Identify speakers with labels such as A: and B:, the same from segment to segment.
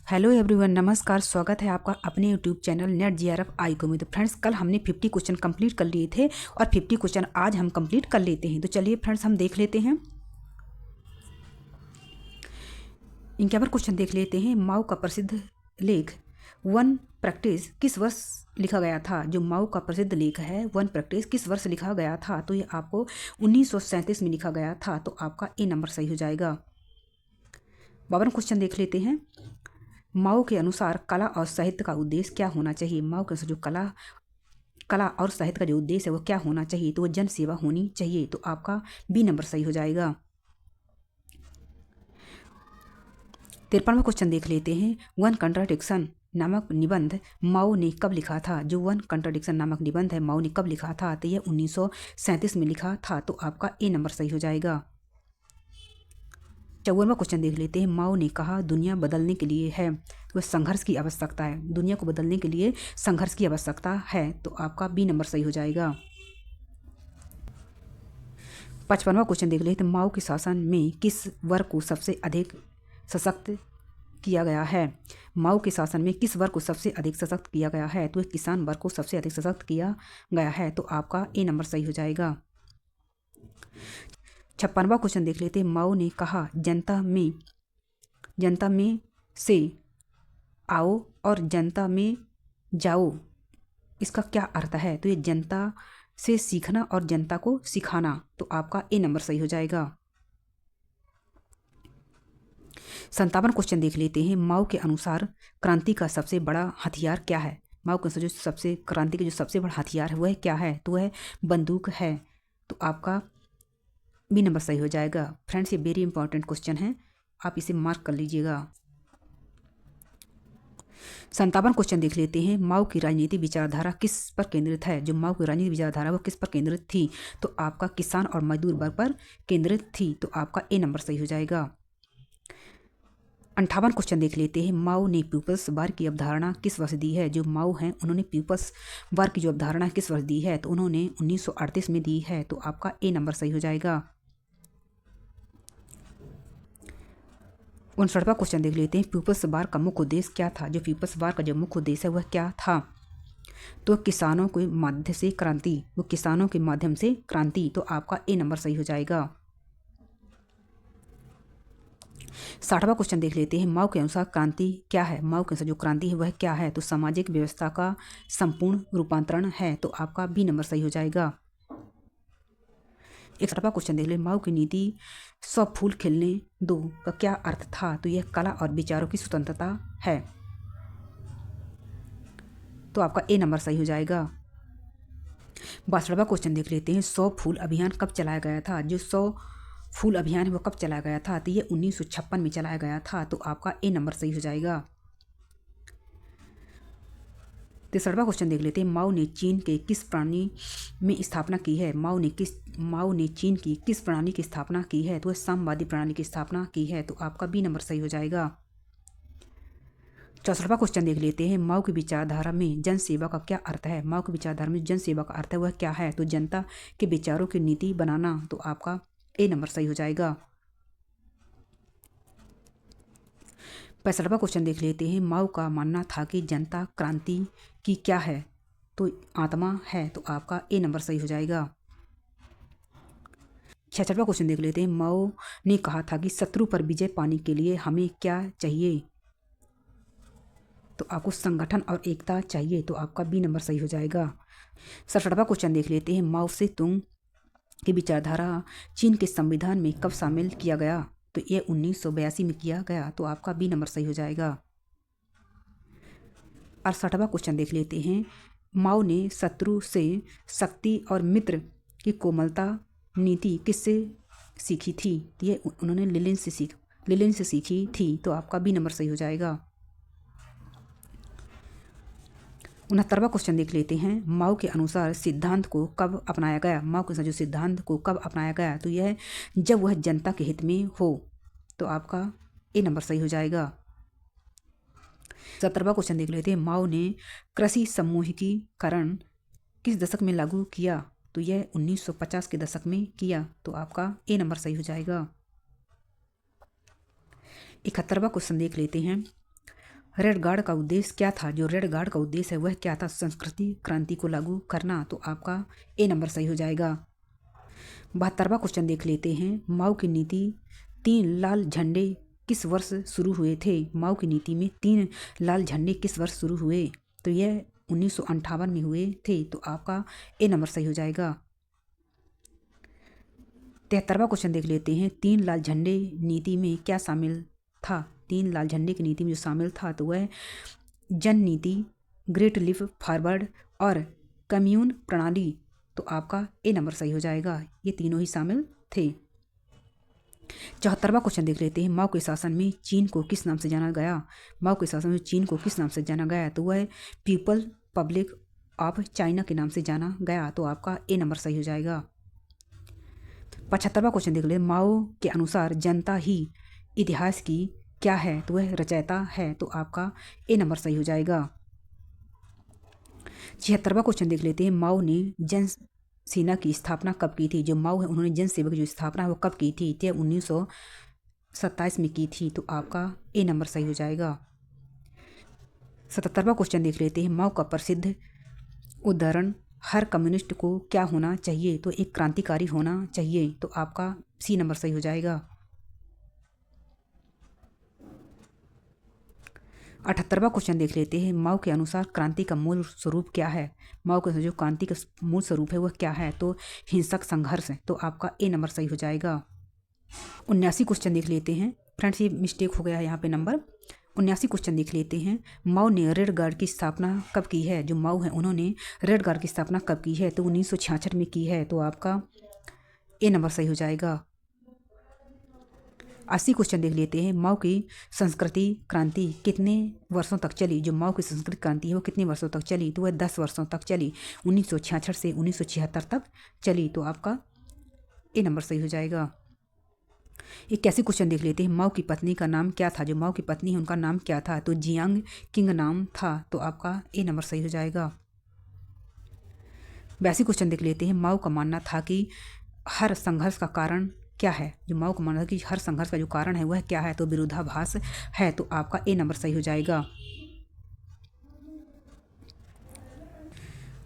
A: Hello everyone, नमस्कार। स्वागत है आपका अपने यूट्यूब चैनल नेट जीआरएफ आईको में। तो फ्रेंड्स, कल हमने 50 क्वेश्चन कंप्लीट कर लिए थे और 50 क्वेश्चन आज हम कंप्लीट कर लेते हैं। तो चलिए फ्रेंड्स, हम देख लेते हैं, इनके ऊपर क्वेश्चन देख लेते हैं। माओ का प्रसिद्ध लेख वन प्रैक्टिस किस वर्ष लिखा गया था? जो माओ का प्रसिद्ध लेख है वन प्रैक्टिस किस वर्ष लिखा गया था? तो ये आपको 1937 में लिखा गया था। तो आपका ए नंबर सही हो जाएगा। 52 क्वेश्चन देख लेते हैं। माओ के अनुसार कला और साहित्य का उद्देश्य क्या होना चाहिए? माओ के अनुसार जो कला और साहित्य का जो उद्देश्य है वो क्या होना चाहिए? तो वो जन सेवा होनी चाहिए। तो आपका बी नंबर सही हो जाएगा। 53वां क्वेश्चन देख लेते हैं। वन कंट्राडिक्शन नामक निबंध माओ ने कब लिखा था? जो वन कंट्राडिक्शन नामक निबंध है माओ ने कब लिखा था? तो यह 1937 में लिखा था। तो आपका ए नंबर सही हो जाएगा। 54वां क्वेश्चन देख लेते हैं। माओ ने कहा दुनिया बदलने के लिए है तो संघर्ष की आवश्यकता है। दुनिया को बदलने के लिए संघर्ष की आवश्यकता है। तो आपका बी नंबर सही हो जाएगा। 55वां क्वेश्चन देख लेते हैं। माओ के शासन में किस वर्ग को सबसे अधिक सशक्त किया गया है? माओ के शासन में किस वर्ग को सबसे अधिक सशक्त किया गया है? तो किसान वर्ग को सबसे अधिक सशक्त किया गया है। तो आपका ए नंबर सही हो जाएगा। 56वां क्वेश्चन देख लेते हैं। माओ ने कहा जनता में से आओ और जनता में जाओ, इसका क्या अर्थ है? तो ये जनता से सीखना और जनता को सिखाना। तो आपका ए नंबर सही हो जाएगा। 57वां क्वेश्चन देख लेते हैं। माओ के अनुसार क्रांति का सबसे बड़ा हथियार क्या है? माओ के अनुसार जो सबसे क्रांति का जो सबसे बड़ा हथियार है वह क्या है? तो वह बंदूक है। तो आपका बी नंबर सही हो जाएगा। फ्रेंड्स, ये वेरी इंपॉर्टेंट क्वेश्चन है, आप इसे मार्क कर लीजिएगा। 57वां क्वेश्चन देख लेते हैं। माओ की राजनीति विचारधारा किस पर केंद्रित है? जो माओ की राजनीति विचारधारा वो किस पर केंद्रित थी? तो आपका किसान और मजदूर वर्ग पर केंद्रित थी। तो आपका ए नंबर सही हो जाएगा। 58वां क्वेश्चन देख लेते हैं। माओ ने पीपल्स वर्ग की अवधारणा किस वर्ष दी है? जो माओ हैं उन्होंने पीपल्स वर्ग की जो अवधारणा किस वर्ष दी है? तो उन्होंने 1938 में दी है। तो आपका ए नंबर सही हो जाएगा। 59वां क्वेश्चन देख लेते हैं। पीपल्स वार का मुख्य उद्देश्य क्या था? जो पीपल्स वार का जो मुख्य उद्देश्य है वह क्या था? तो किसानों के माध्यम से क्रांति, वो किसानों के माध्यम से क्रांति। तो आपका ए नंबर सही हो जाएगा। 60वां क्वेश्चन देख लेते हैं। माओ के अनुसार क्रांति क्या है? माओ के अनुसार जो क्रांति है वह क्या है? तो सामाजिक व्यवस्था का संपूर्ण रूपांतरण है। तो आपका बी नंबर सही हो जाएगा। 61वां क्वेश्चन देख ले। माओ की नीति सब फूल खिलने दो का क्या अर्थ था? तो यह कला और विचारों की स्वतंत्रता है। तो आपका ए नंबर सही हो जाएगा। 62वां क्वेश्चन देख लेते हैं। 100 फूल अभियान कब चलाया गया था? जो 100 फूल अभियान है वो कब चलाया गया था? तो ये 1956 में चलाया गया था। तो आपका ए नंबर सही हो जाएगा। 63वां क्वेश्चन देख लेते हैं। माओ ने चीन के किस प्रणाली में स्थापना की है? माओ ने चीन की किस प्रणाली की स्थापना की है? तो वह साम्यवादी प्रणाली की स्थापना की है। तो आपका बी नंबर सही हो जाएगा। 64वां क्वेश्चन देख लेते हैं। माओ की विचारधारा में जन सेवा का क्या अर्थ है? माओ की विचारधारा में जन सेवा का अर्थ है वह क्या है? तो जनता के विचारों की नीति बनाना। तो आपका ए नंबर सही हो जाएगा। 65वां क्वेश्चन देख लेते हैं। माओ का मानना था कि जनता क्रांति की क्या है? तो आत्मा है। तो आपका ए नंबर सही हो जाएगा। 66वां क्वेश्चन देख लेते हैं। माओ ने कहा था कि शत्रु पर विजय पाने के लिए हमें क्या चाहिए? तो आपको संगठन और एकता चाहिए। तो आपका बी नंबर सही हो जाएगा। 67वां क्वेश्चन देख लेते हैं। माओ से तुंग की विचारधारा चीन के संविधान में कब शामिल किया गया? तो ये 1982 में किया गया। तो आपका बी नंबर सही हो जाएगा। 68वां क्वेश्चन देख लेते हैं। माओ ने शत्रु से शक्ति और मित्र की कोमलता नीति किससे सीखी थी? ये उन्होंने लेनिन से सीखी थी। तो आपका बी नंबर सही हो जाएगा। 69वां क्वेश्चन देख लेते हैं। माओ के अनुसार सिद्धांत को कब अपनाया गया? माओ के अनुसार जो सिद्धांत को कब अपनाया गया? तो यह जब वह जनता के हित में हो। तो आपका ए नंबर सही हो जाएगा। 70वां क्वेश्चन देख लेते हैं। माओ ने कृषि समूहीकरण किस दशक में लागू किया? तो यह 1950 के दशक में किया। तो आपका ए नंबर सही हो जाएगा। 71वां क्वेश्चन देख लेते हैं। रेड गार्ड का उद्देश्य क्या था? जो रेड गार्ड का उद्देश्य है वह क्या था? संस्कृति क्रांति को लागू करना। तो आपका ए नंबर सही हो जाएगा। 72वां क्वेश्चन देख लेते हैं। माओ की नीति 3 लाल झंडे किस वर्ष शुरू हुए थे? माओ की नीति में 3 लाल झंडे किस वर्ष शुरू हुए? तो यह 1958 में हुए थे। तो आपका ए नंबर सही हो जाएगा। 73वां क्वेश्चन देख लेते हैं। 3 लाल झंडे नीति में क्या शामिल था? 3 लाल झंडे की नीति में जो शामिल था तो वह जन नीति, ग्रेट लीप फॉरवर्ड और कम्यून प्रणाली। तो आपका ए नंबर सही हो जाएगा। ये तीनों ही शामिल थे। 74वां क्वेश्चन देख लेते हैं। माओ के शासन में चीन को किस नाम से जाना गया? माओ के शासन में चीन को किस नाम से जाना गया? तो वह पीपल पब्लिक ऑफ चाइना के नाम से जाना गया। तो आपका ए नंबर सही हो जाएगा। 75वां क्वेश्चन देख लेते हैं। माओ के अनुसार जनता ही इतिहास की क्या है? तो वह रचयिता है। तो आपका ए नंबर सही हो जाएगा। 76वां क्वेश्चन देख लेते हैं। माओ ने जन सेना की स्थापना कब की थी? जो माओ है उन्होंने जन सेवा की जो स्थापना है वो कब की थी? तो 1927 में की थी। तो आपका ए नंबर सही हो जाएगा। 77वां क्वेश्चन देख लेते हैं। माओ का प्रसिद्ध उदाहरण हर कम्युनिस्ट को क्या होना चाहिए? तो एक क्रांतिकारी होना चाहिए। तो आपका सी नंबर सही हो जाएगा। 78वां क्वेश्चन देख लेते हैं। माओ के अनुसार क्रांति का मूल स्वरूप क्या है? माओ के अनुसार जो क्रांति का मूल स्वरूप है वह क्या है? तो हिंसक संघर्ष है। तो आपका ए नंबर सही हो जाएगा। 79 क्वेश्चन देख लेते हैं। फ्रेंड्स ये मिस्टेक हो गया है यहाँ पे नंबर। 79 क्वेश्चन देख लेते हैं। माओ ने रेड गार्ड की स्थापना कब की है? जो माओ है उन्होंने रेड गार्ड की स्थापना कब की है? तो 1966 में की है। तो आपका ए नंबर सही हो जाएगा। 80 क्वेश्चन देख लेते हैं। माओ की संस्कृति क्रांति कितने वर्षों तक चली? जो माओ की संस्कृति क्रांति है वो कितने वर्षों तक चली? तो वह 10 वर्षों तक चली। 1966 से 1976 तक चली। तो आपका ए नंबर सही हो जाएगा। 81 क्वेश्चन देख लेते हैं। माओ की पत्नी का नाम क्या था? जो माओ की पत्नी है उनका नाम क्या था? तो जियांग किंग नाम था। तो आपका ए नंबर सही हो जाएगा। 82 क्वेश्चन देख लेते हैं। माओ का मानना था कि हर संघर्ष का कारण क्या है? जो माओ का मानना था कि हर संघर्ष का जो कारण है वह क्या है? तो विरोधाभास है। तो आपका ए नंबर सही हो जाएगा।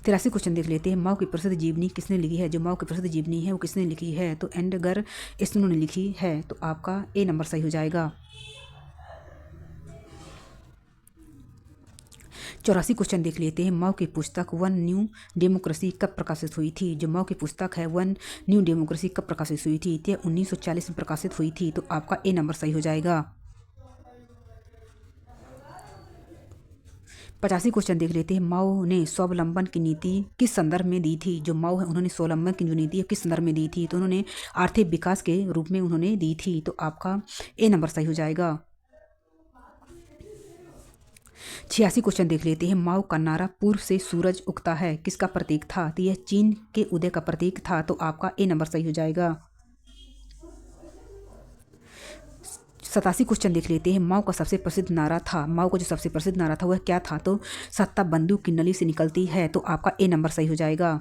A: 83 क्वेश्चन देख लेते हैं। माओ की प्रसिद्ध जीवनी किसने लिखी है? जो माओ की प्रसिद्ध जीवनी है वो किसने लिखी है? तो एडगर स्नो ने लिखी है। तो आपका ए नंबर सही हो जाएगा। 84 क्वेश्चन देख लेते हैं। माओ की पुस्तक वन न्यू डेमोक्रेसी कब प्रकाशित हुई थी? जो माओ की पुस्तक है वन न्यू डेमोक्रेसी कब प्रकाशित हुई थी? तो 1940 में प्रकाशित हुई थी। तो आपका ए नंबर सही हो जाएगा। 85 क्वेश्चन देख लेते हैं। माओ ने स्वावलंबन की नीति किस संदर्भ में दी थी? जो माओ है उन्होंने स्वावलंबन की जो नीति है किस संदर्भ में दी थी? तो उन्होंने आर्थिक विकास के रूप में उन्होंने दी थी। तो आपका ए नंबर सही हो जाएगा। 86 क्वेश्चन देख लेते हैं। माओ का नारा पूर्व से सूरज उगता है किसका प्रतीक था? तो यह चीन के उदय का प्रतीक था। तो आपका ए नंबर सही हो जाएगा। 87 क्वेश्चन देख लेते हैं। माओ का सबसे प्रसिद्ध नारा था। माओ का जो सबसे प्रसिद्ध नारा था वह क्या था? तो सत्ता बंदूक की नली से निकलती है। तो आपका ए नंबर सही हो जाएगा।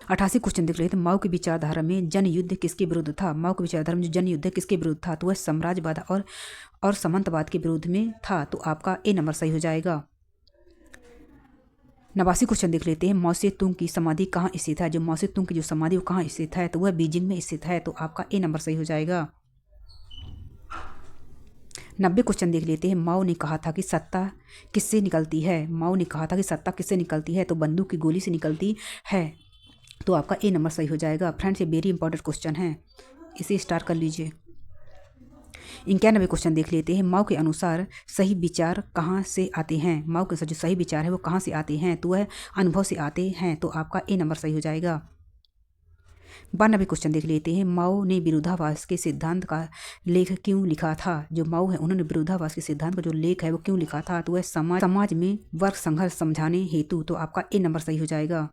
A: 88 क्वेश्चन देख लेते हैं। माओ की विचारधारा में जन युद्ध किसके विरुद्ध था? माओ की विचारधारा में जो जन युद्ध किसके विरुद्ध था? तो वह साम्राज्यवाद और सामंतवाद के विरुद्ध में था। तो आपका ए नंबर सही हो जाएगा। 89 क्वेश्चन देख लेते हैं। माओ से तुंग की समाधि कहाँ स्थित है? जो माओ से तुंग की जो समाधि वो कहाँ स्थित है? तो वह बीजिंग में स्थित है। तो आपका ए नंबर सही हो जाएगा। 90 क्वेश्चन देख लेते हैं। माओ ने कहा था कि सत्ता किससे निकलती है? माओ ने कहा था कि सत्ता किससे निकलती है? तो बंदूक की गोली से निकलती है। तो आपका ए नंबर सही हो जाएगा। फ्रेंड्स ये वेरी इंपॉर्टेंट क्वेश्चन है, इसे स्टार्ट कर लीजिए। 91 क्वेश्चन देख लेते हैं। माओ के अनुसार सही विचार कहाँ से आते हैं? माओ के अनुसार जो सही विचार है वो कहाँ से आते हैं? तो वह अनुभव से आते हैं। तो आपका ए नंबर सही हो जाएगा। 92 क्वेश्चन देख लेते हैं। माओ ने विरोधाभास के सिद्धांत का लेख क्यों लिखा था? जो माओ है उन्होंने विरोधाभास के सिद्धांत का जो लेख है वो क्यों लिखा था? तो वह समाज में वर्ग संघर्ष समझाने हेतु। तो आपका ए नंबर सही हो जाएगा।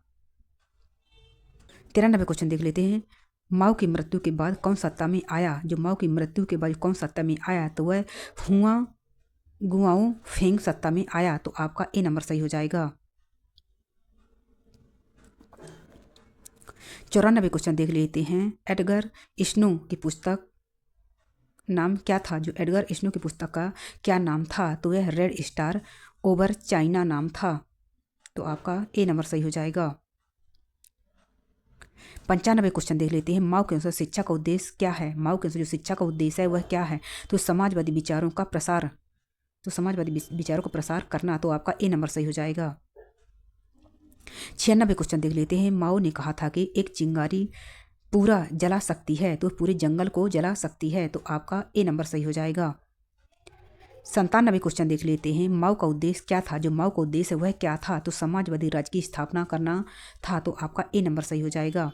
A: 93 क्वेश्चन देख लेते हैं। माओ की मृत्यु के बाद कौन सत्ता में आया? जो माओ की मृत्यु के बाद कौन सत्ता में आया? तो वह हुआ गुआओ फेंग सत्ता में आया। तो आपका ए नंबर सही हो जाएगा। 94 क्वेश्चन देख लेते हैं। एडगर स्नो की पुस्तक नाम क्या था? जो एडगर स्नो की पुस्तक का क्या नाम था? तो यह रेड स्टार ओवर चाइना नाम था। तो आपका ए नंबर सही हो जाएगा। 95 क्वेश्चन देख लेते हैं। माओ के अनुसार शिक्षा का उद्देश्य क्या है? माओ के अनुसार जो शिक्षा का उद्देश्य है वह क्या है? तो समाजवादी विचारों का प्रसार, तो समाजवादी विचारों को प्रसार करना। तो आपका ए नंबर सही हो जाएगा। 96 क्वेश्चन देख लेते हैं। माओ ने कहा था कि एक चिंगारी पूरा जला सकती है, तो पूरे जंगल को जला सकती है। तो आपका ए नंबर सही हो जाएगा। 97 क्वेश्चन देख लेते हैं। माओ का उद्देश्य क्या था? जो माओ का उद्देश्य है वह क्या था? तो समाजवादी राज्य की स्थापना करना था। तो आपका ए नंबर सही हो जाएगा।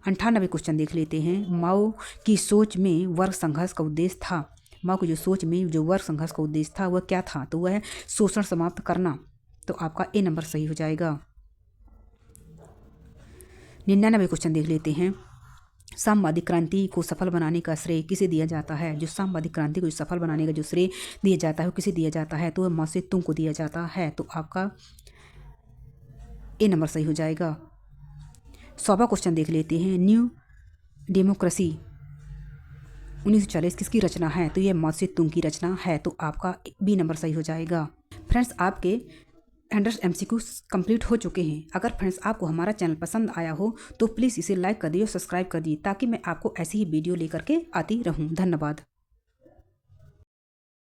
A: 98 क्वेश्चन देख लेते हैं। माओ की सोच में वर्ग संघर्ष का उद्देश्य था। माओ की जो सोच में जो वर्ग संघर्ष का उद्देश्य था वह क्या था? तो वह शोषण समाप्त करना। तो आपका ए नंबर सही हो जाएगा। 99 क्वेश्चन देख लेते हैं। साम्यवादी क्रांति को सफल बनाने का श्रेय किसे दिया जाता है? जो साम्यवादी क्रांति को सफल बनाने का जो श्रेय दिया जाता है वो किसे दिया जाता है? तो वह माओ से तुंग को दिया जाता है। तो आपका ए नंबर सही हो जाएगा। 100वां क्वेश्चन देख लेते हैं। न्यू डेमोक्रेसी 1940 किसकी रचना है? तो यह माओ से तुंग की रचना है। तो आपका बी नंबर सही हो जाएगा। फ्रेंड्स, आपके 100 MCQ कंप्लीट हो चुके हैं। अगर फ्रेंड्स आपको हमारा चैनल पसंद आया हो तो प्लीज़ इसे लाइक कर दिए और सब्सक्राइब कर दिए, ताकि मैं आपको ऐसी ही वीडियो लेकर के आती रहूं। धन्यवाद।